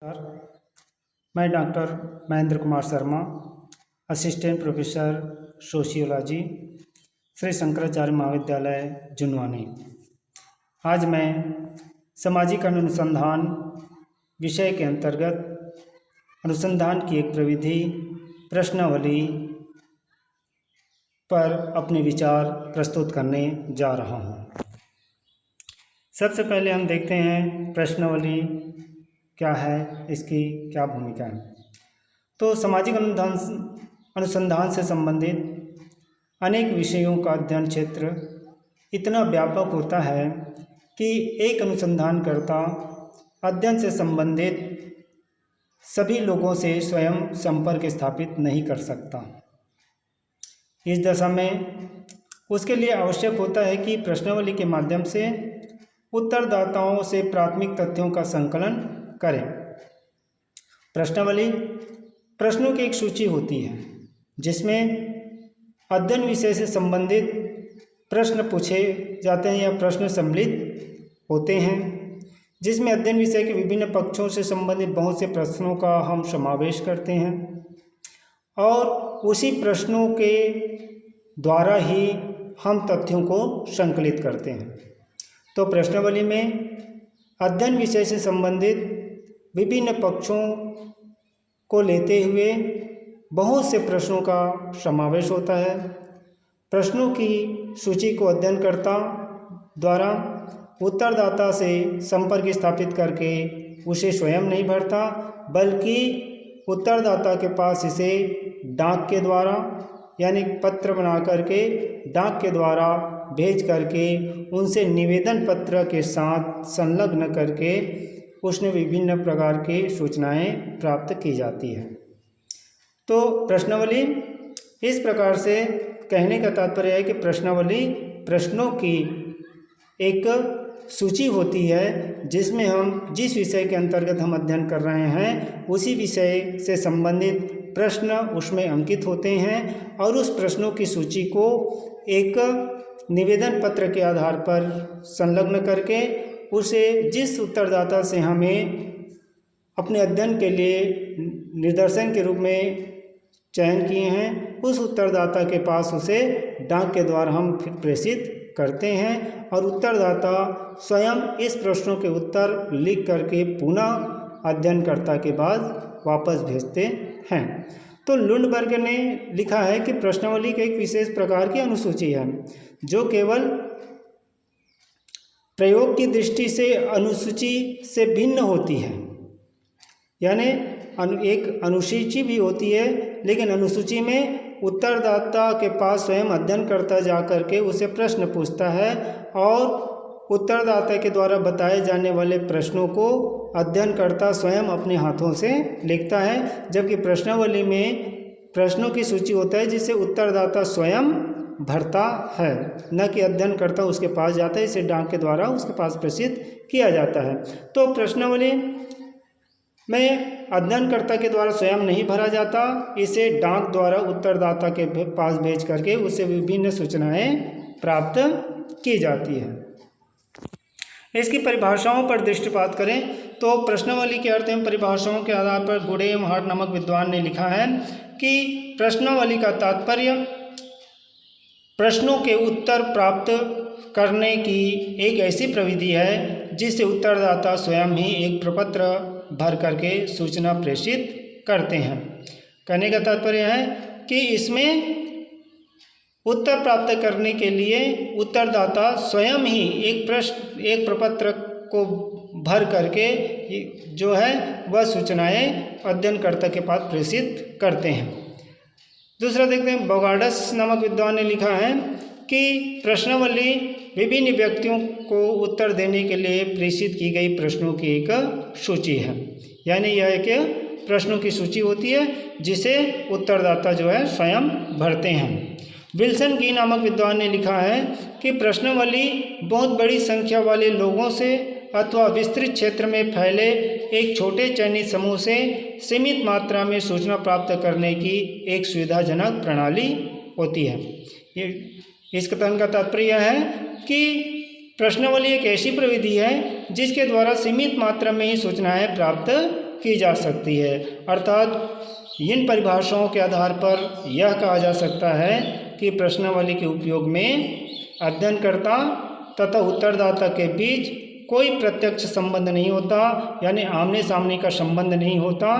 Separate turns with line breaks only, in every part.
मैं doctor Mahendra Kumar Sharma, assistant professor sociology, Shri Shankaracharya महाविद्यालय जुनवानी। आज मैं सामाजिक अनुसंधान विषय के अंतर्गत अनुसंधान की एक प्रविधि प्रश्नावली पर अपने विचार प्रस्तुत करने जा रहा हूँ। सबसे पहले हम देखते हैं प्रश्नावली क्या है, इसकी क्या भूमिका है। तो सामाजिक अनुसंधान से संबंधित अनेक विषयों का अध्ययन क्षेत्र इतना व्यापक होता है कि एक अनुसंधानकर्ता अध्ययन से संबंधित सभी लोगों से स्वयं संपर्क स्थापित नहीं कर सकता। इस दशा में उसके लिए आवश्यक होता है कि प्रश्नावली के माध्यम से उत्तरदाताओं से प्राथमिक तथ्यों का संकलन करें। प्रश्नावली प्रश्नों की एक सूची होती है जिसमें अध्ययन विषय से संबंधित प्रश्न पूछे जाते हैं या प्रश्न सम्मिलित होते हैं, जिसमें अध्ययन विषय के विभिन्न पक्षों से संबंधित बहुत से प्रश्नों का हम समावेश करते हैं और उसी प्रश्नों के द्वारा ही हम तथ्यों को संकलित करते हैं। तो प्रश्नावली में अध्ययन विषय से संबंधित विभिन्न पक्षों को लेते हुए बहुत से प्रश्नों का समावेश होता है। प्रश्नों की सूची को अध्ययनकर्ता द्वारा उत्तरदाता से संपर्क स्थापित करके उसे स्वयं नहीं भरता, बल्कि उत्तरदाता के पास इसे डाक के द्वारा यानी पत्र बना करके डाक के द्वारा भेज करके उनसे निवेदन पत्र के साथ संलग्न करके उसने विभिन्न प्रकार की सूचनाएं प्राप्त की जाती है। तो प्रश्नावली इस प्रकार से कहने का तात्पर्य है कि प्रश्नावली प्रश्नों की एक सूची होती है जिसमें हम जिस विषय के अंतर्गत हम अध्ययन कर रहे हैं उसी विषय से संबंधित प्रश्न उसमें अंकित होते हैं और उस प्रश्नों की सूची को एक निवेदन पत्र के आधार पर संलग्न करके उसे जिस उत्तरदाता से हमें अपने अध्ययन के लिए निर्देशन के रूप में चयन किए हैं उस उत्तरदाता के पास उसे डाक के द्वारा हम फिर प्रेषित करते हैं और उत्तरदाता स्वयं इस प्रश्नों के उत्तर लिख करके पुनः अध्ययनकर्ता के बाद वापस भेजते हैं। तो लुंडबर्ग ने लिखा है कि प्रश्नावली की एक विशेष प्रकार की अनुसूची है जो केवल प्रयोग की दृष्टि से अनुसूची से भिन्न होती है। यानी एक अनुसूची भी होती है, लेकिन अनुसूची में उत्तरदाता के पास स्वयं अध्ययनकर्ता जाकर के उसे प्रश्न पूछता है और उत्तरदाता के द्वारा बताए जाने वाले प्रश्नों को अध्ययनकर्ता स्वयं अपने हाथों से लिखता है, जबकि प्रश्नावली में प्रश्नों की सूची होता है जिसे उत्तरदाता स्वयं भरता है, न कि अध्ययनकर्ता उसके पास जाता है। इसे डाक के द्वारा उसके पास प्रेषित किया जाता है। तो प्रश्नावली में अध्ययनकर्ता के द्वारा स्वयं नहीं भरा जाता, इसे डाक द्वारा उत्तरदाता के पास भेज करके उसे विभिन्न सूचनाएं प्राप्त की जाती है। इसकी परिभाषाओं पर दृष्टिपात करें तो प्रश्नावली के अर्थ एवं परिभाषाओं के आधार पर गुडे एवं हार्ट नामक विद्वान ने लिखा है कि प्रश्नावली का तात्पर्य प्रश्नों के उत्तर प्राप्त करने की एक ऐसी प्रविधि है जिससे उत्तरदाता स्वयं ही एक प्रपत्र भर करके सूचना प्रेषित करते हैं। कहने का तात्पर्य है कि इसमें उत्तर प्राप्त करने के लिए उत्तरदाता स्वयं ही एक प्रपत्र को भर करके जो है वह सूचनाएं अध्ययनकर्ता के पास प्रेषित करते हैं। दूसरा देखते हैं, बोगार्डस नामक विद्वान ने लिखा है कि प्रश्नावली विभिन्न व्यक्तियों को उत्तर देने के लिए प्रेषित की गई प्रश्नों की एक सूची है। यानी यह एक प्रश्नों की सूची होती है जिसे उत्तरदाता जो है स्वयं भरते हैं। विल्सन गी नामक विद्वान ने लिखा है कि प्रश्नावली बहुत बड़ी संख्या वाले लोगों से अथवा विस्तृत क्षेत्र में फैले एक छोटे चयनित समूह से सीमित मात्रा में सूचना प्राप्त करने की एक सुविधाजनक प्रणाली होती है। इस कथन का तात्पर्य है कि प्रश्नावली एक ऐसी प्रविधि है जिसके द्वारा सीमित मात्रा में ही सूचनाएं प्राप्त की जा सकती है। अर्थात इन परिभाषाओं के आधार पर यह कहा जा सकता है कि प्रश्नावली के उपयोग में अध्ययनकर्ता तथा उत्तरदाता के बीच कोई प्रत्यक्ष संबंध नहीं होता, यानी आमने सामने का संबंध नहीं होता,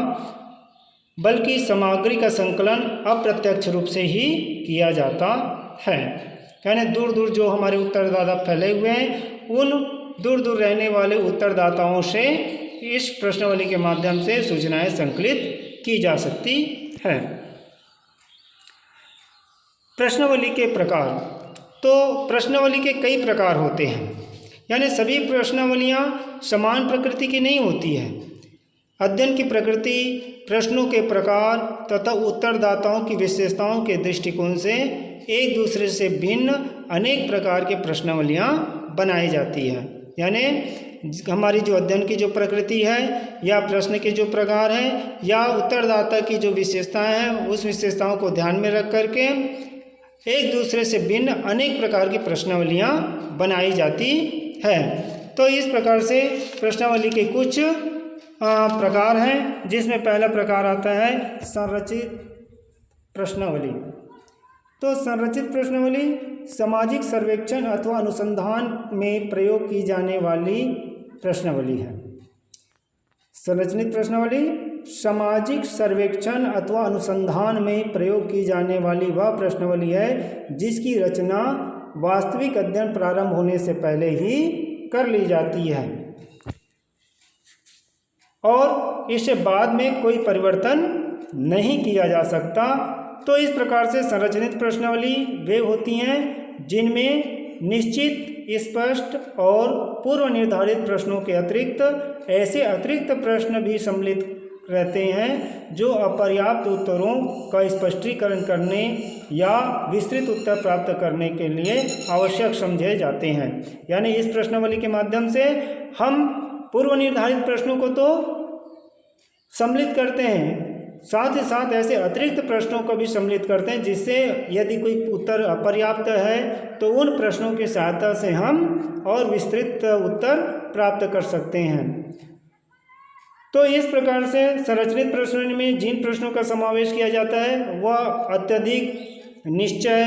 बल्कि सामग्री का संकलन अप्रत्यक्ष रूप से ही किया जाता है। यानी दूर दूर जो हमारे उत्तरदाता फैले हुए हैं, उन दूर दूर रहने वाले उत्तरदाताओं से इस प्रश्नावली के माध्यम से सूचनाएं संकलित की जा सकती है। प्रश्नावली के प्रकार, तो प्रश्नावली के कई प्रकार होते हैं, यानी सभी प्रश्नावलियाँ समान प्रकृति की नहीं होती है। अध्ययन की प्रकृति, प्रश्नों के प्रकार तथा उत्तरदाताओं की विशेषताओं के दृष्टिकोण से एक दूसरे से भिन्न अनेक प्रकार के प्रश्नावलियाँ बनाई जाती है। यानी हमारी जो अध्ययन की जो प्रकृति है, या प्रश्न के जो प्रकार हैं, या उत्तरदाता की जो विशेषताएं हैं, उस विशेषताओं को ध्यान में रख करके एक दूसरे से भिन्न अनेक प्रकार की प्रश्नावलियाँ बनाई जाती है। तो इस प्रकार से प्रश्नावली के कुछ प्रकार हैं, जिसमें पहला प्रकार आता है संरचित प्रश्नावली। तो संरचित प्रश्नावली सामाजिक सर्वेक्षण अथवा अनुसंधान में प्रयोग की जाने वाली प्रश्नावली है। संरचित प्रश्नावली सामाजिक सर्वेक्षण अथवा अनुसंधान में प्रयोग की जाने वाली वह प्रश्नावली है जिसकी रचना वास्तविक अध्ययन प्रारंभ होने से पहले ही कर ली जाती है और इससे बाद में कोई परिवर्तन नहीं किया जा सकता। तो इस प्रकार से संरचित प्रश्नावली वे होती हैं जिनमें निश्चित, स्पष्ट और पूर्व निर्धारित प्रश्नों के अतिरिक्त ऐसे अतिरिक्त प्रश्न भी सम्मिलित रहते हैं जो अपर्याप्त उत्तरों का स्पष्टीकरण करने या विस्तृत उत्तर प्राप्त करने के लिए आवश्यक समझे जाते हैं। यानी इस प्रश्नावली के माध्यम से हम पूर्व निर्धारित प्रश्नों को तो सम्मिलित करते हैं, साथ ही साथ ऐसे अतिरिक्त प्रश्नों को भी सम्मिलित करते हैं जिससे यदि कोई उत्तर अपर्याप्त है तो उन प्रश्नों की सहायता से हम और विस्तृत उत्तर प्राप्त कर सकते हैं। तो इस प्रकार से संरचित प्रश्न में जिन प्रश्नों का समावेश किया जाता है वह अत्यधिक निश्चय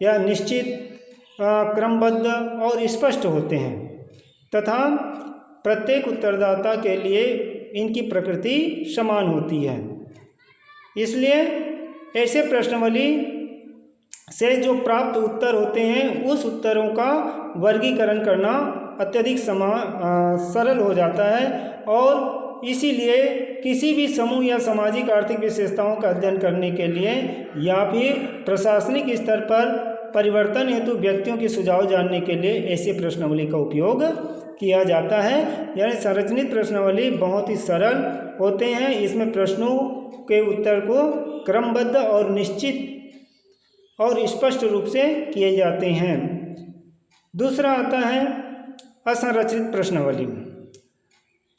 या निश्चित, क्रमबद्ध और स्पष्ट होते हैं तथा प्रत्येक उत्तरदाता के लिए इनकी प्रकृति समान होती है। इसलिए ऐसे प्रश्नावली से जो प्राप्त उत्तर होते हैं उस उत्तरों का वर्गीकरण करना अत्यधिक सरल हो जाता है और इसीलिए किसी भी समूह या सामाजिक आर्थिक विशेषताओं का अध्ययन करने के लिए या फिर प्रशासनिक स्तर पर परिवर्तन हेतु व्यक्तियों के सुझाव जानने के लिए ऐसे प्रश्नावली का उपयोग किया जाता है। यानी संरचित प्रश्नावली बहुत ही सरल होते हैं, इसमें प्रश्नों के उत्तर को क्रमबद्ध और निश्चित और स्पष्ट रूप से किए जाते हैं। दूसरा आता है असंरचित प्रश्नावली।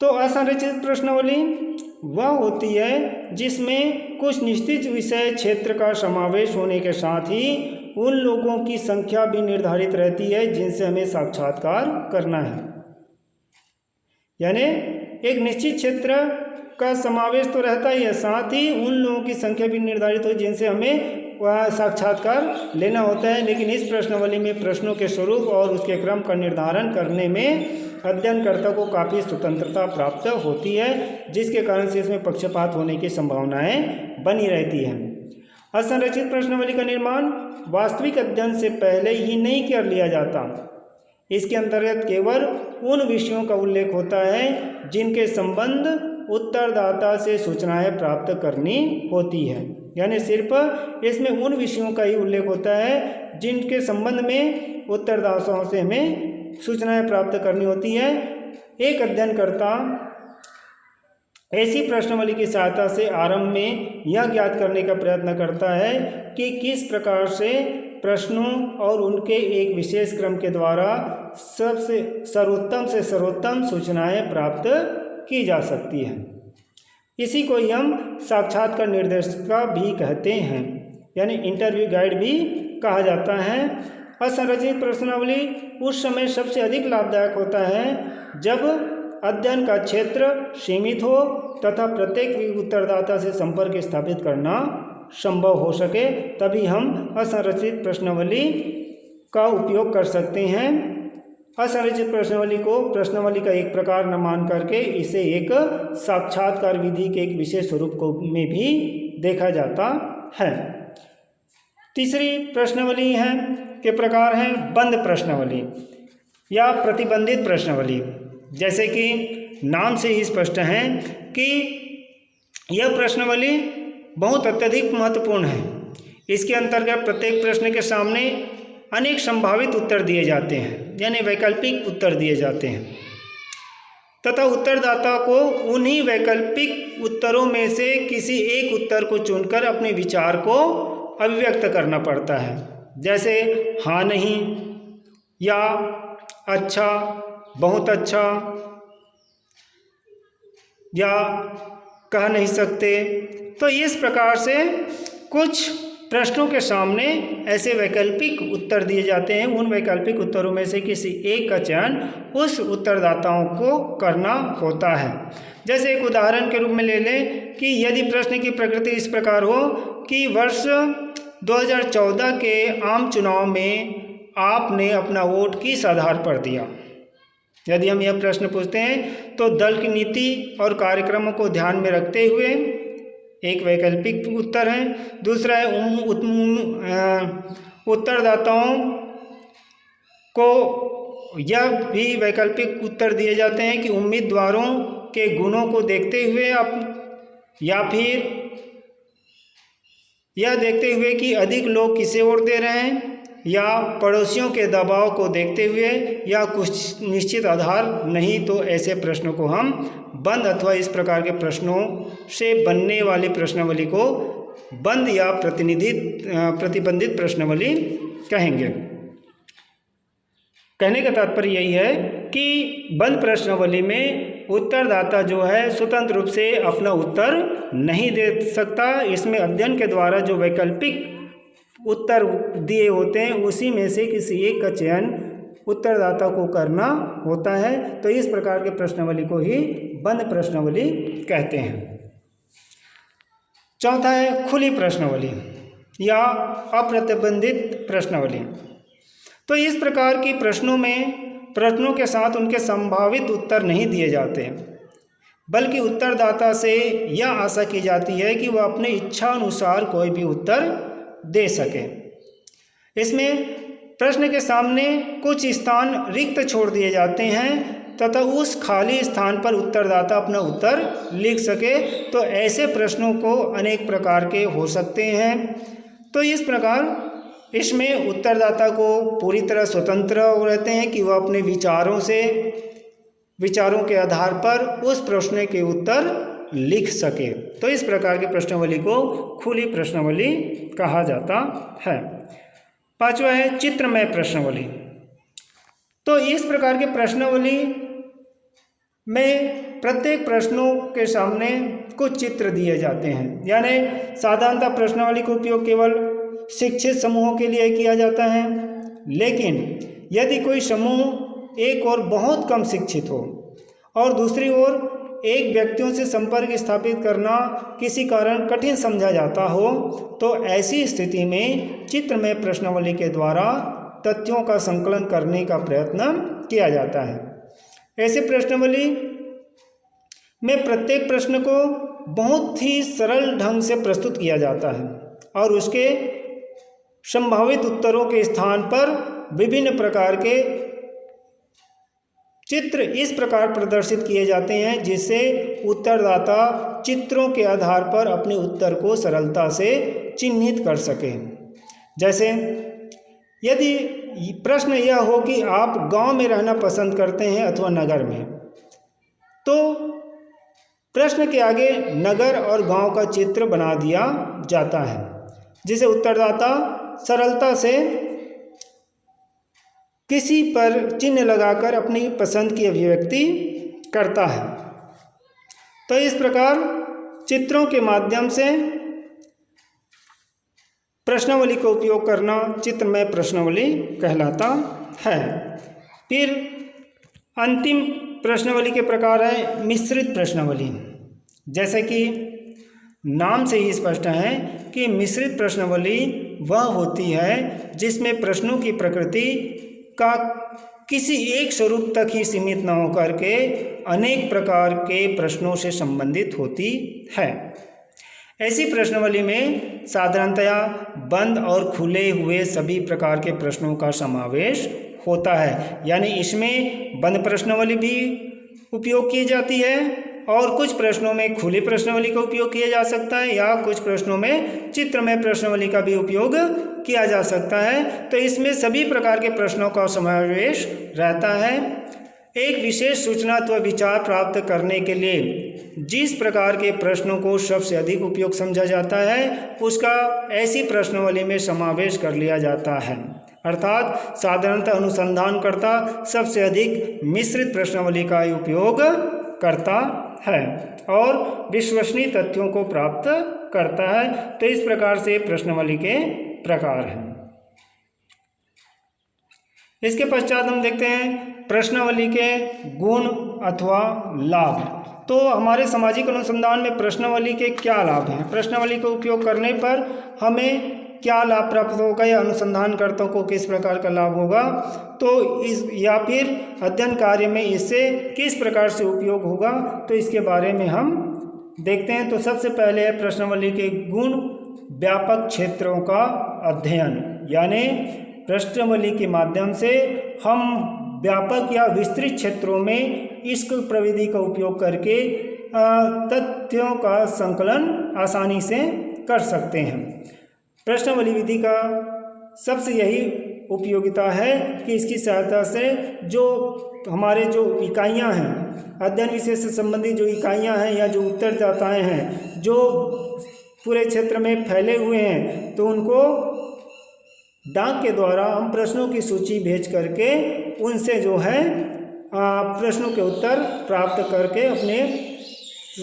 तो असंरचित प्रश्नावली वह होती है जिसमें कुछ निश्चित विषय क्षेत्र का समावेश होने के साथ ही उन लोगों की संख्या भी निर्धारित रहती है जिनसे हमें साक्षात्कार करना है। यानी एक निश्चित क्षेत्र का समावेश तो रहता ही है, साथ ही उन लोगों की संख्या भी निर्धारित हो जिनसे हमें वह साक्षात्कार लेना होता है। लेकिन इस प्रश्नावली में प्रश्नों के स्वरूप और उसके क्रम का निर्धारण करने में अध्ययनकर्ता को काफ़ी स्वतंत्रता प्राप्त होती है, जिसके कारण से इसमें पक्षपात होने की संभावनाएं बनी रहती हैं। असंरचित प्रश्नावली का निर्माण वास्तविक अध्ययन से पहले ही नहीं कर लिया जाता। इसके अंतर्गत केवल उन विषयों का उल्लेख होता है जिनके संबंध उत्तरदाता से सूचनाएं प्राप्त करनी होती है। यानी सिर्फ इसमें उन विषयों का ही उल्लेख होता है जिनके संबंध में उत्तरदाताओं से हमें सूचनाएं प्राप्त करनी होती है। एक अध्ययनकर्ता ऐसी प्रश्नावली की सहायता से आरंभ में यह ज्ञात करने का प्रयत्न करता है कि किस प्रकार से प्रश्नों और उनके एक विशेष क्रम के द्वारा सबसे सर्वोत्तम से सर्वोत्तम सूचनाएं प्राप्त की जा सकती हैं। इसी को हम साक्षात्कार निर्देशिका भी कहते हैं, यानी इंटरव्यू गाइड भी कहा जाता है। असंरचित प्रश्नावली उस समय सबसे अधिक लाभदायक होता है जब अध्ययन का क्षेत्र सीमित हो तथा प्रत्येक उत्तरदाता से संपर्क स्थापित करना संभव हो सके, तभी हम असंरचित प्रश्नावली का उपयोग कर सकते हैं। असंरचित प्रश्नावली को प्रश्नावली का एक प्रकार न मान करके इसे एक साक्षात्कार विधि के एक विशेष स्वरूप को में भी देखा जाता है। तीसरी प्रश्नावली है के प्रकार हैं बंद प्रश्नावली या प्रतिबंधित प्रश्नावली। जैसे कि नाम से ही स्पष्ट है कि यह प्रश्नावली बहुत अत्यधिक महत्वपूर्ण है। इसके अंतर्गत प्रत्येक प्रश्न के सामने अनेक संभावित उत्तर दिए जाते हैं, यानी वैकल्पिक उत्तर दिए जाते हैं तथा उत्तरदाता को उन्हीं वैकल्पिक उत्तरों में से किसी एक उत्तर को चुनकर अपने विचार को अभिव्यक्त करना पड़ता है। जैसे हाँ, नहीं, या अच्छा, बहुत अच्छा, या कह नहीं सकते। तो इस प्रकार से कुछ प्रश्नों के सामने ऐसे वैकल्पिक उत्तर दिए जाते हैं। उन वैकल्पिक उत्तरों में से किसी एक का चयन उस उत्तरदाताओं को करना होता है। जैसे एक उदाहरण के रूप में ले लें कि यदि प्रश्न की प्रकृति इस प्रकार हो कि वर्ष 2014 के आम चुनाव में आपने अपना वोट किस आधार पर दिया। यदि हम यह प्रश्न पूछते हैं तो दल की नीति और कार्यक्रमों को ध्यान में रखते हुए एक वैकल्पिक उत्तर है। दूसरा है उत्तरदाताओं को यह भी वैकल्पिक उत्तर दिए जाते हैं कि उम्मीदवारों के गुणों को देखते हुए या फिर यह देखते हुए कि अधिक लोग किसे वोट दे रहे हैं, या पड़ोसियों के दबाव को देखते हुए, या कुछ निश्चित आधार नहीं। तो ऐसे प्रश्नों को हम बंद अथवा इस प्रकार के प्रश्नों से बनने वाली प्रश्नावली को बंद या प्रतिबंधित प्रश्नावली कहेंगे। कहने का तात्पर्य यही है कि बंद प्रश्नावली में उत्तरदाता जो है स्वतंत्र रूप से अपना उत्तर नहीं दे सकता। इसमें अध्ययन के द्वारा जो वैकल्पिक उत्तर दिए होते हैं उसी में से किसी एक का चयन उत्तरदाता को करना होता है। तो इस प्रकार के प्रश्नावली को ही बंद प्रश्नावली कहते हैं। चौथा है खुली प्रश्नावली या अप्रतिबंधित प्रश्नावली। तो इस प्रकार की प्रश्नों के साथ उनके संभावित उत्तर नहीं दिए जाते, बल्कि उत्तरदाता से यह आशा की जाती है कि वह अपने इच्छा अनुसार कोई भी उत्तर दे सके। इसमें प्रश्न के सामने कुछ स्थान रिक्त छोड़ दिए जाते हैं तथा उस खाली स्थान पर उत्तरदाता अपना उत्तर लिख सके। तो ऐसे प्रश्नों को अनेक प्रकार के हो सकते हैं। तो इस प्रकार इसमें उत्तरदाता को पूरी तरह स्वतंत्र रहते हैं कि वह अपने विचारों के आधार पर उस प्रश्न के उत्तर लिख सके। तो इस प्रकार की प्रश्नावली को खुली प्रश्नावली कहा जाता है। पांचवा है चित्रमय प्रश्नावली। तो इस प्रकार के प्रश्नावली में प्रत्येक प्रश्नों के सामने कुछ चित्र दिए जाते हैं। यानी साधारणतः प्रश्नावली का उपयोग केवल शिक्षित समूहों के लिए किया जाता है, लेकिन यदि कोई समूह एक और बहुत कम शिक्षित हो और दूसरी ओर एक व्यक्तियों से संपर्क स्थापित करना किसी कारण कठिन समझा जाता हो, तो ऐसी स्थिति में चित्रमय प्रश्नावली के द्वारा तथ्यों का संकलन करने का प्रयत्न किया जाता है। ऐसे प्रश्नावली में प्रत्येक प्रश्न को बहुत ही सरल ढंग से प्रस्तुत किया जाता है और उसके संभावित उत्तरों के स्थान पर विभिन्न प्रकार के चित्र इस प्रकार प्रदर्शित किए जाते हैं जिससे उत्तरदाता चित्रों के आधार पर अपने उत्तर को सरलता से चिन्हित कर सके। जैसे यदि प्रश्न यह हो कि आप गांव में रहना पसंद करते हैं अथवा नगर में, तो प्रश्न के आगे नगर और गांव का चित्र बना दिया जाता है, जिसे उत्तरदाता सरलता से किसी पर चिन्ह लगाकर अपनी पसंद की अभिव्यक्ति करता है। तो इस प्रकार चित्रों के माध्यम से प्रश्नावली का उपयोग करना चित्रमय प्रश्नावली कहलाता है। फिर अंतिम प्रश्नावली के प्रकार है मिश्रित प्रश्नावली। जैसे कि नाम से ही स्पष्ट है कि मिश्रित प्रश्नावली वह होती है जिसमें प्रश्नों की प्रकृति का किसी एक स्वरूप तक ही सीमित न होकर के अनेक प्रकार के प्रश्नों से संबंधित होती है। ऐसी प्रश्नावली में साधारणतया बंद और खुले हुए सभी प्रकार के प्रश्नों का समावेश होता है। यानी इसमें बंद प्रश्नावली भी उपयोग की जाती है और कुछ प्रश्नों में खुली प्रश्नावली का उपयोग किया जा सकता है या कुछ प्रश्नों में चित्रमय प्रश्नावली का भी उपयोग किया जा सकता है। तो इसमें सभी प्रकार के प्रश्नों का समावेश रहता है। एक विशेष सूचना अथवा विचार प्राप्त करने के लिए जिस प्रकार के प्रश्नों को सबसे अधिक उपयोग समझा जाता है उसका ऐसी प्रश्नावली में समावेश कर लिया जाता है। अर्थात साधारणतः अनुसंधानकर्ता सबसे अधिक मिश्रित प्रश्नावली का उपयोग करता है और विश्वसनीय तथ्यों को प्राप्त करता है। तो इस प्रकार से प्रश्नावली के प्रकार हैं। इसके पश्चात हम देखते हैं प्रश्नावली के गुण अथवा लाभ। तो हमारे सामाजिक अनुसंधान में प्रश्नावली के क्या लाभ हैं, प्रश्नावली का उपयोग करने पर हमें क्या लाभ प्राप्त होगा या अनुसंधानकर्ताओं को किस प्रकार का लाभ होगा, तो इस या फिर अध्ययन कार्य में इससे किस प्रकार से उपयोग होगा, तो इसके बारे में हम देखते हैं। तो सबसे पहले है प्रश्नावली के गुण, व्यापक क्षेत्रों का अध्ययन। यानी प्रश्नावली के माध्यम से हम व्यापक या विस्तृत क्षेत्रों में इस प्रविधि का उपयोग करके तथ्यों का संकलन आसानी से कर सकते हैं। प्रश्नावली विधि का सबसे यही उपयोगिता है कि इसकी सहायता से जो हमारे जो इकाइयां हैं, अध्ययन विषय से संबंधित जो इकाइयां हैं या जो उत्तरदाताएं हैं जो पूरे क्षेत्र में फैले हुए हैं, तो उनको डाक के द्वारा हम प्रश्नों की सूची भेज करके उनसे जो है प्रश्नों के उत्तर प्राप्त करके अपने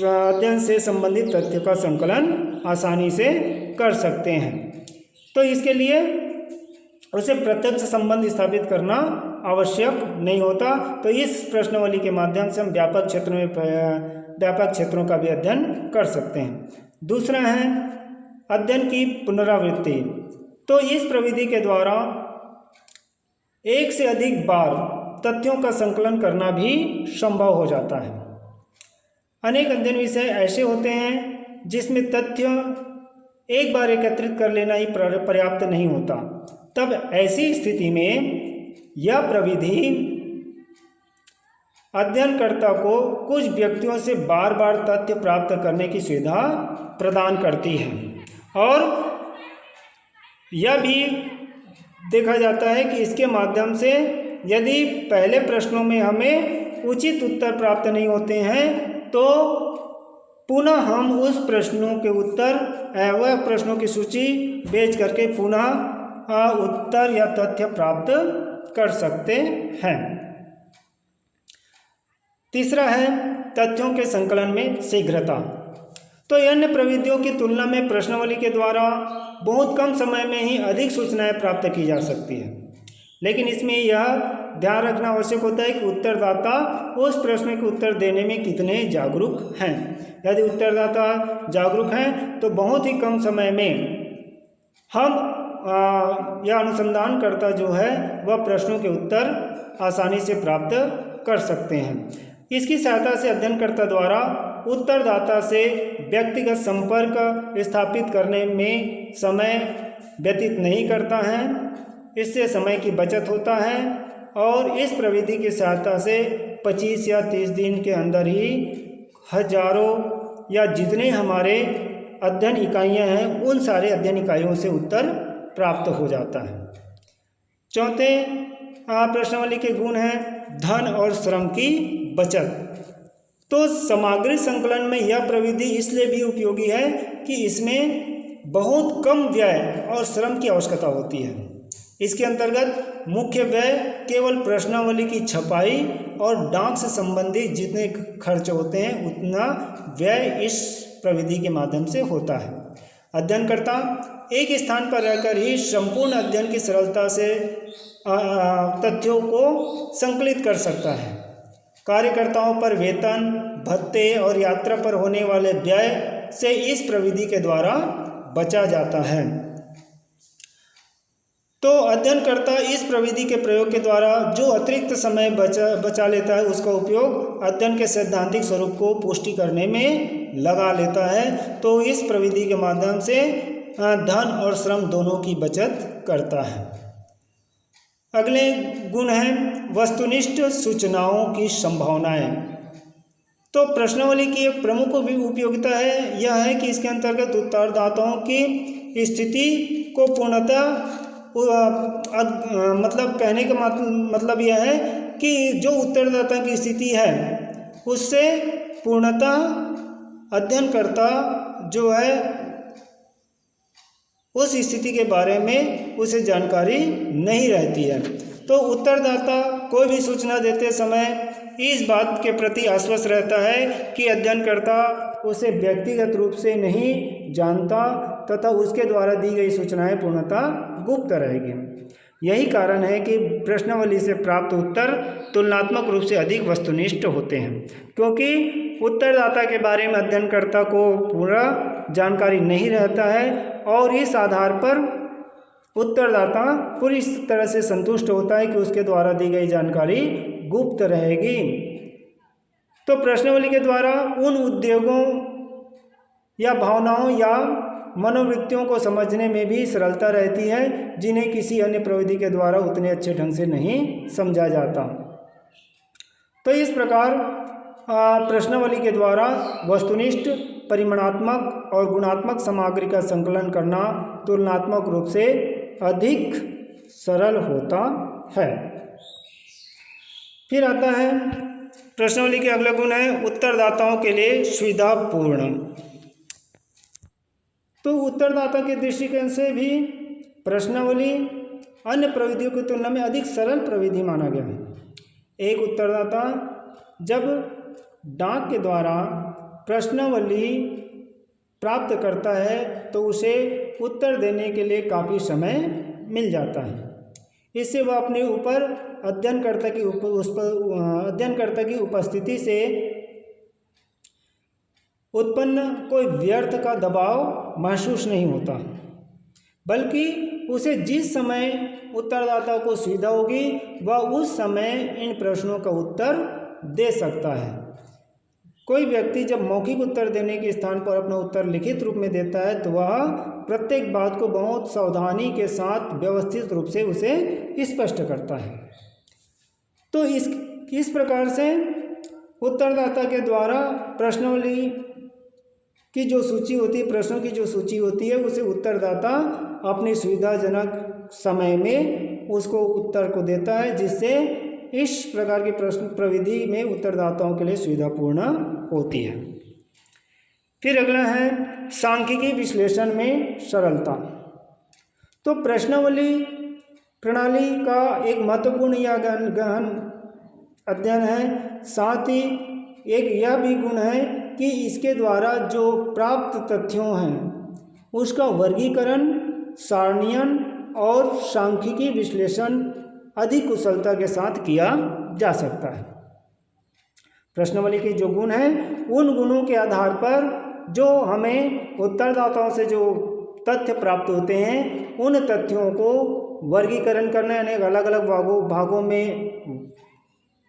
अध्ययन से संबंधित तथ्य का संकलन आसानी से कर सकते हैं। तो इसके लिए उसे प्रत्यक्ष संबंध स्थापित करना आवश्यक नहीं होता। तो इस प्रश्नावली के माध्यम से हम व्यापक क्षेत्रों का भी अध्ययन कर सकते हैं। दूसरा है अध्ययन की पुनरावृत्ति। तो इस प्रविधि के द्वारा एक से अधिक बार तथ्यों का संकलन करना भी संभव हो जाता है। अनेक अध्ययन विषय ऐसे होते हैं जिसमें तथ्य एक बार एकत्रित कर लेना ही पर्याप्त नहीं होता। तब ऐसी स्थिति में यह प्रविधि अध्ययनकर्ता को कुछ व्यक्तियों से बार बार तथ्य प्राप्त करने की सुविधा प्रदान करती है। और यह भी देखा जाता है कि इसके माध्यम से यदि पहले प्रश्नों में हमें उचित उत्तर प्राप्त नहीं होते हैं तो पुनः हम उस प्रश्नों के उत्तर वह प्रश्नों की सूची भेज करके पुनः उत्तर या तथ्य प्राप्त कर सकते हैं। तीसरा है तथ्यों के संकलन में शीघ्रता। तो अन्य प्रविधियों की तुलना में प्रश्नावली के द्वारा बहुत कम समय में ही अधिक सूचनाएं प्राप्त की जा सकती है। लेकिन इसमें यह ध्यान रखना आवश्यक होता है कि उत्तरदाता उस प्रश्न के उत्तर देने में कितने जागरूक हैं। यदि उत्तरदाता जागरूक हैं तो बहुत ही कम समय में हम या अनुसंधानकर्ता जो है वह प्रश्नों के उत्तर आसानी से प्राप्त कर सकते हैं। इसकी सहायता से अध्ययनकर्ता द्वारा उत्तरदाता से व्यक्तिगत संपर्क स्थापित करने में समय व्यतीत नहीं करता है। इससे समय की बचत होता है और इस प्रविधि की सहायता से 25 या 30 दिन के अंदर ही हजारों या जितने हमारे अध्ययन इकाइयां हैं उन सारे अध्ययन इकाइयों से उत्तर प्राप्त हो जाता है। चौथे प्रश्नावली के गुण हैं धन और श्रम की बचत। तो सामग्री संकलन में यह प्रविधि इसलिए भी उपयोगी है कि इसमें बहुत कम व्यय और श्रम की आवश्यकता होती है। इसके अंतर्गत मुख्य व्यय केवल प्रश्नावली की छपाई और डाक से संबंधित जितने खर्च होते हैं उतना व्यय इस प्रविधि के माध्यम से होता है। अध्ययनकर्ता एक स्थान पर रहकर ही संपूर्ण अध्ययन की सरलता से तथ्यों को संकलित कर सकता है। कार्यकर्ताओं पर वेतन, भत्ते और यात्रा पर होने वाले व्यय से इस प्रविधि के द्वारा बचा जाता है। तो अध्ययनकर्ता इस प्रविधि के प्रयोग के द्वारा जो अतिरिक्त समय बचा लेता है उसका उपयोग अध्ययन के सैद्धांतिक स्वरूप को पुष्टि करने में लगा लेता है। तो इस प्रविधि के माध्यम से धन और श्रम दोनों की बचत करता है। अगले गुण हैं वस्तुनिष्ठ सूचनाओं की संभावनाएं। तो प्रश्नावली की एक प्रमुख उपयोगिता है यह है कि इसके अंतर्गत उत्तरदाताओं की स्थिति को पूर्णतः मतलब कहने का मतलब यह है कि जो उत्तरदाता की स्थिति है उससे पूर्णतः अध्ययनकर्ता जो है उस स्थिति के बारे में उसे जानकारी नहीं रहती है। तो उत्तरदाता कोई भी सूचना देते समय इस बात के प्रति आश्वस्त रहता है कि अध्ययनकर्ता उसे व्यक्तिगत रूप से नहीं जानता तथा उसके द्वारा दी गई सूचनाएं पूर्णतः गुप्त रहेगी। यही कारण है कि प्रश्नावली से प्राप्त उत्तर तुलनात्मक रूप से अधिक वस्तुनिष्ठ होते हैं, क्योंकि उत्तरदाता के बारे में अध्ययनकर्ता को पूरा जानकारी नहीं रहता है और इस आधार पर उत्तरदाता पूरी तरह से संतुष्ट होता है कि उसके द्वारा दी गई जानकारी गुप्त रहेगी। तो प्रश्नावली के द्वारा उन उद्योगों या भावनाओं या मनोवृत्तियों को समझने में भी सरलता रहती है जिन्हें किसी अन्य प्रविधि के द्वारा उतने अच्छे ढंग से नहीं समझा जाता। तो इस प्रकार प्रश्नावली के द्वारा वस्तुनिष्ठ, परिमाणात्मक और गुणात्मक सामग्री का संकलन करना तुलनात्मक रूप से अधिक सरल होता है। फिर आता है प्रश्नावली के अगले गुण है उत्तरदाताओं के लिए सुविधापूर्ण। तो उत्तरदाता के दृष्टिकोण से भी प्रश्नावली अन्य प्रविधियों की तुलना में अधिक सरल प्रविधि माना गया है। एक उत्तरदाता जब डाक के द्वारा प्रश्नावली प्राप्त करता है तो उसे उत्तर देने के लिए काफ़ी समय मिल जाता है। इससे वह अपने ऊपर अध्ययनकर्ता की उपस्थिति से उत्पन्न कोई व्यर्थ का दबाव महसूस नहीं होता, बल्कि उसे जिस समय उत्तरदाता को सुविधा होगी वह उस समय इन प्रश्नों का उत्तर दे सकता है। कोई व्यक्ति जब मौखिक उत्तर देने के स्थान पर अपना उत्तर लिखित रूप में देता है तो वह प्रत्येक बात को बहुत सावधानी के साथ व्यवस्थित रूप से उसे स्पष्ट करता है। तो इस प्रकार से उत्तरदाता के द्वारा प्रश्नावली की जो सूची होती है, प्रश्नों की जो सूची होती है, उसे उत्तरदाता अपनी सुविधाजनक समय में उसको उत्तर को देता है, जिससे इस प्रकार की प्रश्न प्रविधि में उत्तरदाताओं के लिए सुविधापूर्ण होती है। फिर अगला है सांख्यिकी विश्लेषण में सरलता। तो प्रश्नावली प्रणाली का एक महत्वपूर्ण या गहन अध्ययन है। साथ ही एक यह भी गुण है कि इसके द्वारा जो प्राप्त तथ्यों हैं उसका वर्गीकरण, सारणीयन और सांख्यिकी विश्लेषण अधिक कुशलता के साथ किया जा सकता है। प्रश्नावली के जो गुण हैं उन गुणों के आधार पर जो हमें उत्तरदाताओं से जो तथ्य प्राप्त होते हैं उन तथ्यों को वर्गीकरण करना, यानी अलग अलग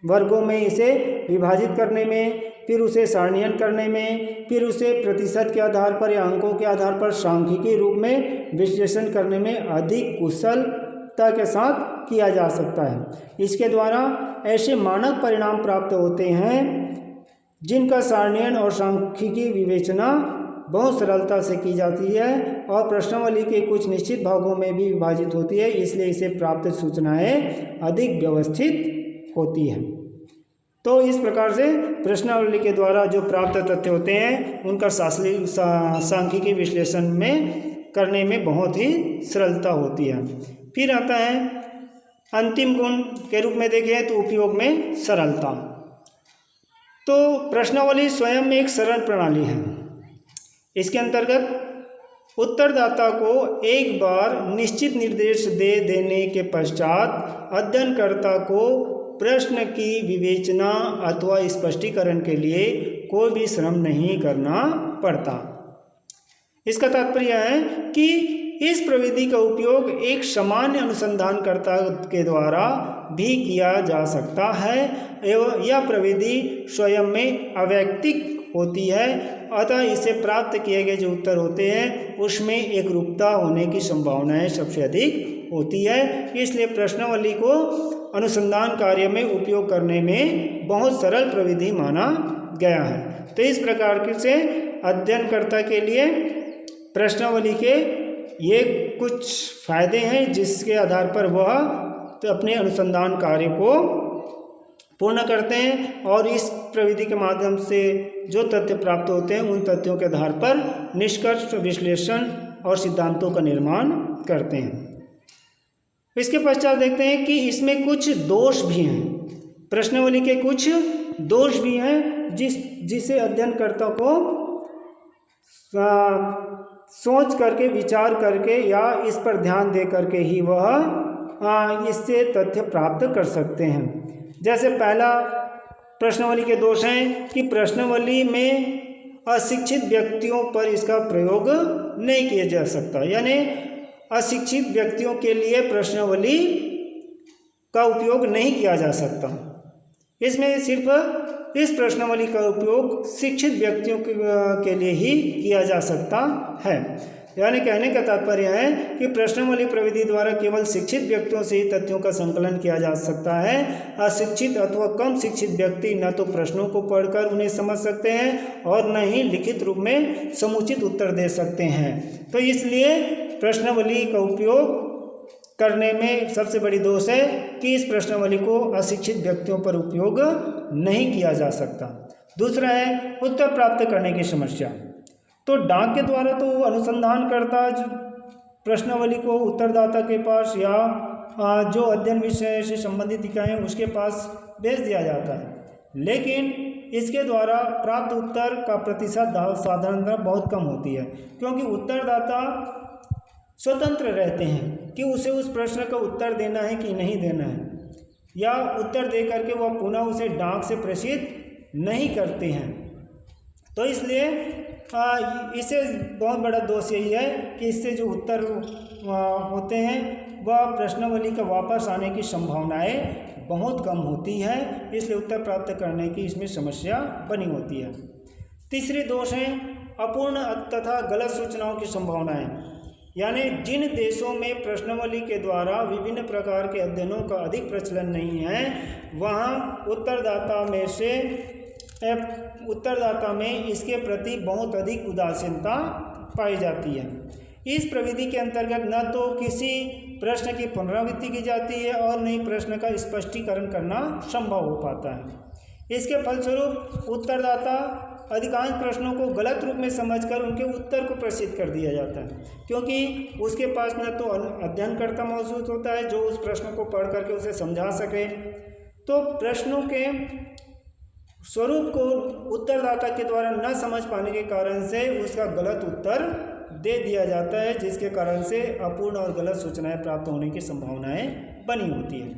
वर्गों में इसे विभाजित करने में, फिर उसे सारणीयन करने में, फिर उसे प्रतिशत के आधार पर या अंकों के आधार पर सांख्यिकी रूप में विश्लेषण करने में अधिक कुशलता के साथ किया जा सकता है। इसके द्वारा ऐसे मानक परिणाम प्राप्त होते हैं जिनका सारणीयन और सांख्यिकी विवेचना बहुत सरलता से की जाती है और प्रश्नावली के कुछ निश्चित भागों में भी विभाजित होती है, इसलिए इसे प्राप्त सूचनाएं अधिक व्यवस्थित होती हैं। तो इस प्रकार से प्रश्नावली के द्वारा जो प्राप्त तथ्य होते हैं उनका सांख्यिकी विश्लेषण में करने में बहुत ही सरलता होती है। फिर आता है अंतिम गुण के रूप में देखें तो उपयोग में सरलता। तो प्रश्नावली स्वयं में एक सरल प्रणाली है। इसके अंतर्गत उत्तरदाता को एक बार निश्चित निर्देश दे देने के पश्चात अध्ययनकर्ता को प्रश्न की विवेचना अथवा स्पष्टीकरण के लिए कोई भी श्रम नहीं करना पड़ता। इसका तात्पर्य है कि इस प्रविधि का उपयोग एक सामान्य अनुसंधानकर्ता के द्वारा भी किया जा सकता है एवं यह प्रविधि स्वयं में अवैयक्तिक होती है, अतः इसे प्राप्त किए गए जो उत्तर होते हैं उसमें एक रूपता होने की संभावनाएं सबसे अधिक होती है। इसलिए प्रश्नावली को अनुसंधान कार्य में उपयोग करने में बहुत सरल प्रविधि माना गया है। तो इस प्रकार से अध्ययनकर्ता के लिए प्रश्नावली के ये कुछ फायदे हैं जिसके आधार पर वह अपने अनुसंधान कार्य को पूर्ण करते हैं और इस प्रविधि के माध्यम से जो तथ्य प्राप्त होते हैं उन तथ्यों के आधार पर निष्कर्ष, विश्लेषण और सिद्धांतों का निर्माण करते हैं। इसके पश्चात देखते हैं कि इसमें कुछ दोष भी हैं। प्रश्नावली के कुछ दोष भी हैं जिसे अध्ययनकर्ता को सोच करके, विचार करके या इस पर ध्यान दे करके ही वह इससे तथ्य प्राप्त कर सकते हैं। जैसे पहला प्रश्नावली के दोष हैं कि प्रश्नावली में अशिक्षित व्यक्तियों पर इसका प्रयोग नहीं किया जा सकता, यानी अशिक्षित व्यक्तियों के लिए प्रश्नावली का उपयोग नहीं किया जा सकता। इसमें सिर्फ इस प्रश्नावली का उपयोग शिक्षित व्यक्तियों के लिए ही किया जा सकता है। यानी कहने का तात्पर्य है कि प्रश्नावली प्रविधि द्वारा केवल शिक्षित व्यक्तियों से ही तथ्यों का संकलन किया जा सकता है। अशिक्षित अथवा कम शिक्षित व्यक्ति न तो प्रश्नों को पढ़कर उन्हें समझ सकते हैं और न ही लिखित रूप में समुचित उत्तर दे सकते हैं। तो इसलिए प्रश्नावली का उपयोग करने में सबसे बड़ी दोष है कि इस प्रश्नावली को अशिक्षित व्यक्तियों पर उपयोग नहीं किया जा सकता। दूसरा है उत्तर प्राप्त करने की समस्या। तो डाक के द्वारा तो अनुसंधानकर्ता प्रश्नावली को उत्तरदाता के पास या जो अध्ययन विषय से संबंधित इकाई है उसके पास भेज दिया जाता है, लेकिन इसके द्वारा प्राप्त उत्तर का प्रतिशत साधारणतः बहुत कम होती है, क्योंकि उत्तरदाता स्वतंत्र रहते हैं कि उसे उस प्रश्न का उत्तर देना है कि नहीं देना है, या उत्तर दे करके वह पुनः उसे डाक से प्रेषित नहीं करते हैं। तो इसलिए इसे बहुत बड़ा दोष यही है कि इससे जो उत्तर होते हैं वह प्रश्नावली का वापस आने की संभावनाएं बहुत कम होती है, इसलिए उत्तर प्राप्त करने की इसमें समस्या बनी होती है। तीसरी दोष है अपूर्ण तथा गलत सूचनाओं की संभावनाएं। यानी जिन देशों में प्रश्नावली के द्वारा विभिन्न प्रकार के अध्ययनों का अधिक प्रचलन नहीं है, वहाँ उत्तरदाता में इसके प्रति बहुत अधिक उदासीनता पाई जाती है। इस प्रविधि के अंतर्गत न तो किसी प्रश्न की पुनरावृत्ति की जाती है और न ही प्रश्न का स्पष्टीकरण करना संभव हो पाता है। इसके फलस्वरूप उत्तरदाता अधिकांश प्रश्नों को गलत रूप में समझकर उनके उत्तर को प्रसिद्ध कर दिया जाता है, क्योंकि उसके पास न तो अध्ययनकर्ता मौजूद होता है जो उस प्रश्न को पढ़ करके उसे समझा सके। तो प्रश्नों के स्वरूप को उत्तरदाता के द्वारा न समझ पाने के कारण से उसका गलत उत्तर दे दिया जाता है, जिसके कारण से अपूर्ण और गलत सूचनाएं प्राप्त होने की संभावनाएं बनी होती है।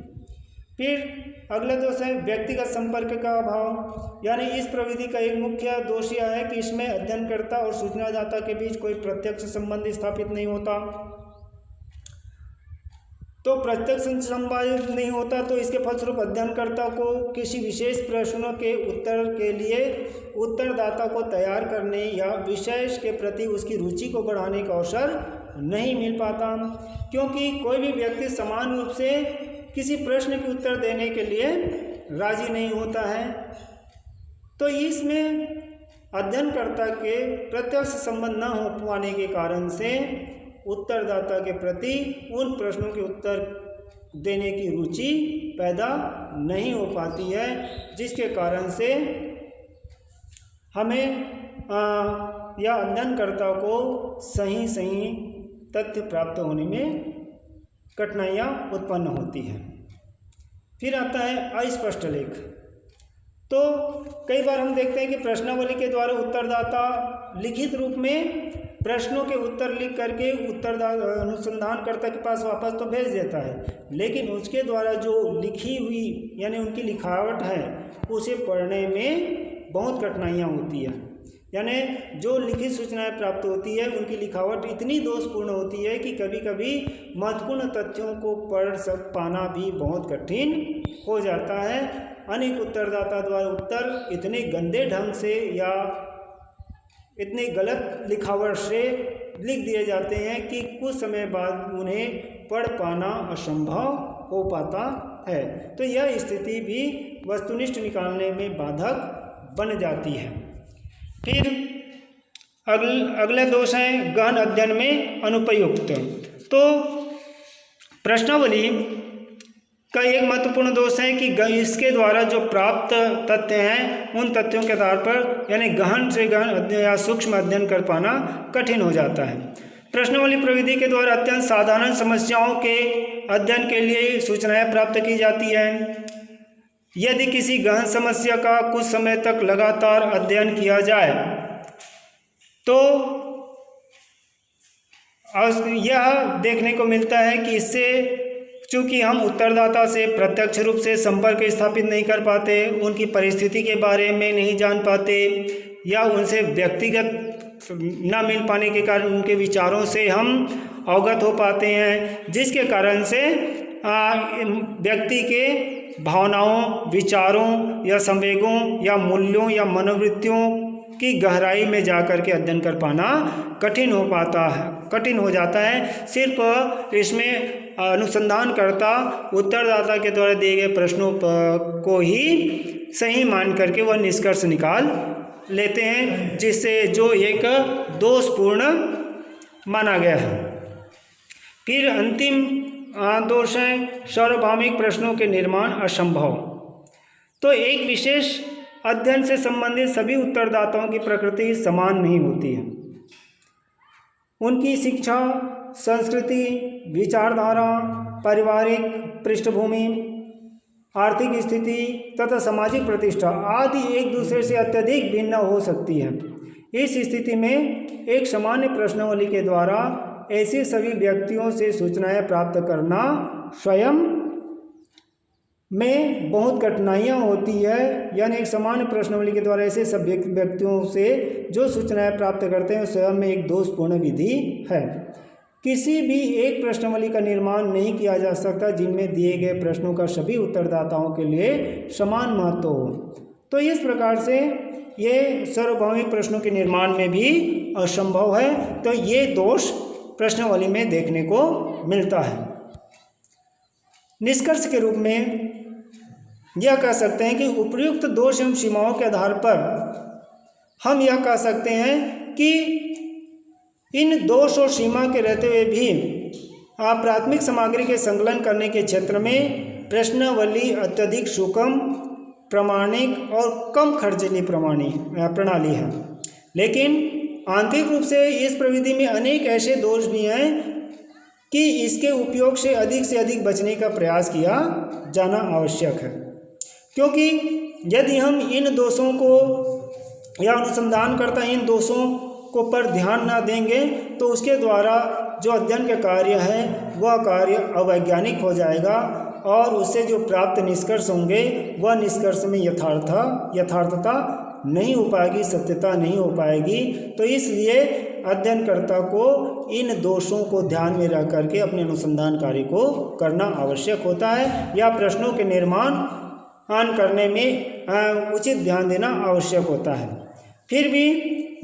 फिर अगला दोष है व्यक्तिगत संपर्क का अभाव। यानी इस प्रविधि का एक मुख्य दोष यह है कि इसमें अध्ययनकर्ता और सूचनादाता के बीच कोई प्रत्यक्ष संबंध स्थापित नहीं होता। तो प्रत्यक्ष संबंध नहीं होता तो इसके फलस्वरूप अध्ययनकर्ता को किसी विशेष प्रश्नों के उत्तर के लिए उत्तरदाता को तैयार करने या विषय के प्रति उसकी रुचि को बढ़ाने का अवसर नहीं मिल पाता, क्योंकि कोई भी व्यक्ति समान रूप से किसी प्रश्न के उत्तर देने के लिए राजी नहीं होता है। तो इसमें अध्ययनकर्ता के प्रत्यक्ष संबंध न हो पाने के कारण से उत्तरदाता के प्रति उन प्रश्नों के उत्तर देने की रुचि पैदा नहीं हो पाती है, जिसके कारण से हमें या अध्ययनकर्ता को सही तथ्य प्राप्त होने में कठिनाइयाँ उत्पन्न होती हैं। फिर आता है अस्पष्ट लेख। तो कई बार हम देखते हैं कि प्रश्नावली के द्वारा उत्तरदाता लिखित रूप में प्रश्नों के उत्तर लिख करके अनुसंधानकर्ता के पास वापस तो भेज देता है, लेकिन उसके द्वारा जो लिखी हुई यानी उनकी लिखावट है उसे पढ़ने में बहुत कठिनाइयाँ होती हैं। यानी जो लिखित सूचनाएं प्राप्त होती है उनकी लिखावट इतनी दोषपूर्ण होती है कि कभी कभी महत्वपूर्ण तथ्यों को पढ़ पाना भी बहुत कठिन हो जाता है। अनेक उत्तरदाता द्वारा उत्तर इतने गंदे ढंग से या इतने गलत लिखावट से लिख दिए जाते हैं कि कुछ समय बाद उन्हें पढ़ पाना असंभव हो पाता है। तो यह स्थिति भी वस्तुनिष्ठ निकालने में बाधक बन जाती है। फिर अगले दोष हैं गहन अध्ययन में अनुपयुक्त। तो प्रश्नावली का एक महत्वपूर्ण दोष है कि इसके द्वारा जो प्राप्त तथ्य हैं उन तथ्यों के आधार पर यानी गहन से गहन अध्ययन या सूक्ष्म अध्ययन कर पाना कठिन हो जाता है। प्रश्नावली प्रविधि के द्वारा अत्यंत साधारण समस्याओं के अध्ययन के लिए सूचनाएं प्राप्त की जाती हैं। यदि किसी गहन समस्या का कुछ समय तक लगातार अध्ययन किया जाए तो यह देखने को मिलता है कि इससे चूँकि हम उत्तरदाता से प्रत्यक्ष रूप से संपर्क स्थापित नहीं कर पाते, उनकी परिस्थिति के बारे में नहीं जान पाते या उनसे व्यक्तिगत न मिल पाने के कारण उनके विचारों से हम अवगत हो पाते हैं, जिसके कारण से व्यक्ति के भावनाओं, विचारों या संवेगों या मूल्यों या मनोवृत्तियों की गहराई में जाकर के अध्ययन कर पाना कठिन हो जाता है। सिर्फ इसमें अनुसंधानकर्ता उत्तरदाता के द्वारा दिए गए प्रश्नों को ही सही मान करके वह निष्कर्ष निकाल लेते हैं, जिससे जो एक दोषपूर्ण माना गया है। फिर अंतिम दोष है सार्वभौमिक प्रश्नों के निर्माण असंभव। तो एक विशेष अध्ययन से संबंधित सभी उत्तरदाताओं की प्रकृति समान नहीं होती है। उनकी शिक्षा, संस्कृति, विचारधारा, पारिवारिक पृष्ठभूमि, आर्थिक स्थिति तथा सामाजिक प्रतिष्ठा आदि एक दूसरे से अत्यधिक भिन्न हो सकती है। इस स्थिति में एक सामान्य प्रश्नावली के द्वारा ऐसे सभी व्यक्तियों से सूचनाएं प्राप्त करना स्वयं में बहुत कठिनाइयाँ होती है। यानी एक सामान्य प्रश्नावली के द्वारा ऐसे सभी व्यक्तियों से जो सूचनाएं प्राप्त करते हैं स्वयं में एक दोषपूर्ण विधि है। किसी भी एक प्रश्नावली का निर्माण नहीं किया जा सकता जिनमें दिए गए प्रश्नों का सभी उत्तरदाताओं के लिए समान महत्व हो। तो इस प्रकार से ये सार्वभौमिक प्रश्नों के निर्माण में भी असंभव है। तो ये दोष प्रश्नावली में देखने को मिलता है। निष्कर्ष के रूप में यह कह सकते हैं कि उपर्युक्त दोष एवं सीमाओं के आधार पर हम यह कह सकते हैं कि इन दोष और सीमा के रहते हुए भी प्राथमिक सामग्री के संकलन करने के क्षेत्र में प्रश्नावली अत्यधिक सुगम, प्रामाणिक और कम खर्चीली प्रणाली है। लेकिन आंतरिक रूप से इस प्रविधि में अनेक ऐसे दोष भी हैं कि इसके उपयोग से अधिक बचने का प्रयास किया जाना आवश्यक है। क्योंकि यदि हम इन दोषों को या अनुसंधानकर्ता इन दोषों को पर ध्यान ना देंगे तो उसके द्वारा जो अध्ययन का कार्य है वह कार्य अवैज्ञानिक हो जाएगा और उससे जो प्राप्त निष्कर्ष होंगे वह निष्कर्ष में यथार्थता नहीं हो पाएगी, सत्यता नहीं हो पाएगी। तो इसलिए अध्ययनकर्ता को इन दोषों को ध्यान में रख करके अपने अनुसंधान कार्य को करना आवश्यक होता है या प्रश्नों के निर्माण करने में उचित ध्यान देना आवश्यक होता है। फिर भी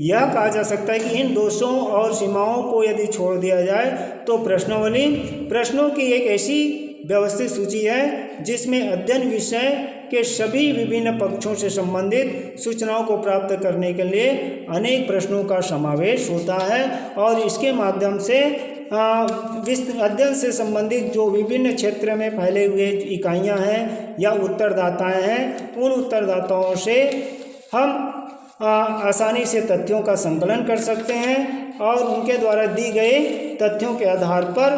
यह कहा जा सकता है कि इन दोषों और सीमाओं को यदि छोड़ दिया जाए तो प्रश्नावली प्रश्नों की एक ऐसी व्यवस्थित सूची है जिसमें अध्ययन विषय के सभी विभिन्न पक्षों से संबंधित सूचनाओं को प्राप्त करने के लिए अनेक प्रश्नों का समावेश होता है और इसके माध्यम से अध्ययन से संबंधित जो विभिन्न क्षेत्र में फैले हुए इकाइयां हैं या उत्तरदाताएं हैं उन उत्तरदाताओं से हम आसानी से तथ्यों का संकलन कर सकते हैं और उनके द्वारा दी गए तथ्यों के आधार पर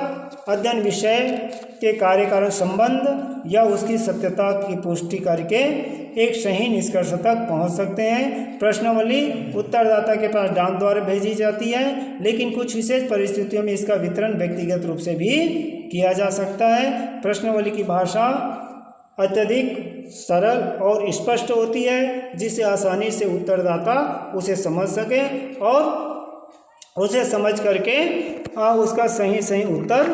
अध्ययन विषय के कार्य कारण संबंध या उसकी सत्यता की पुष्टि करके एक सही निष्कर्ष तक पहुंच सकते हैं। प्रश्नावली उत्तरदाता के पास डाक द्वारा भेजी जाती है, लेकिन कुछ विशेष परिस्थितियों में इसका वितरण व्यक्तिगत रूप से भी किया जा सकता है। प्रश्नावली की भाषा अत्यधिक सरल और स्पष्ट होती है, जिससे आसानी से उत्तरदाता उसे समझ सके और उसे समझ करके उसका सही उत्तर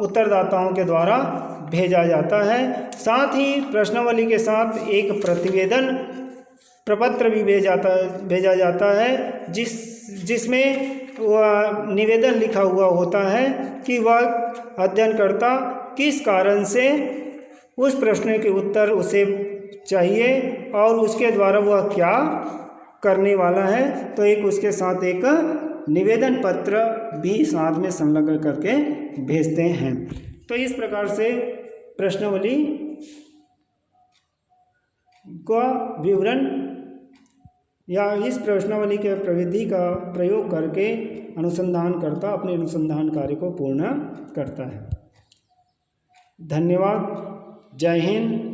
उत्तरदाताओं के द्वारा भेजा जाता है। साथ ही प्रश्नावली के साथ एक प्रतिवेदन प्रपत्र भी भेजा जाता है, जिसमें वह निवेदन लिखा हुआ होता है कि वह अध्ययनकर्ता किस कारण से उस प्रश्न के उत्तर उसे चाहिए और उसके द्वारा वह क्या करने वाला है। तो एक उसके साथ एक निवेदन पत्र भी साथ में संलग्न करके भेजते हैं। तो इस प्रकार से प्रश्नावली का विवरण या इस प्रश्नावली के प्रविधि का प्रयोग करके अनुसंधानकर्ता अपने अनुसंधान कार्य को पूर्ण करता है। धन्यवाद। जय हिंद।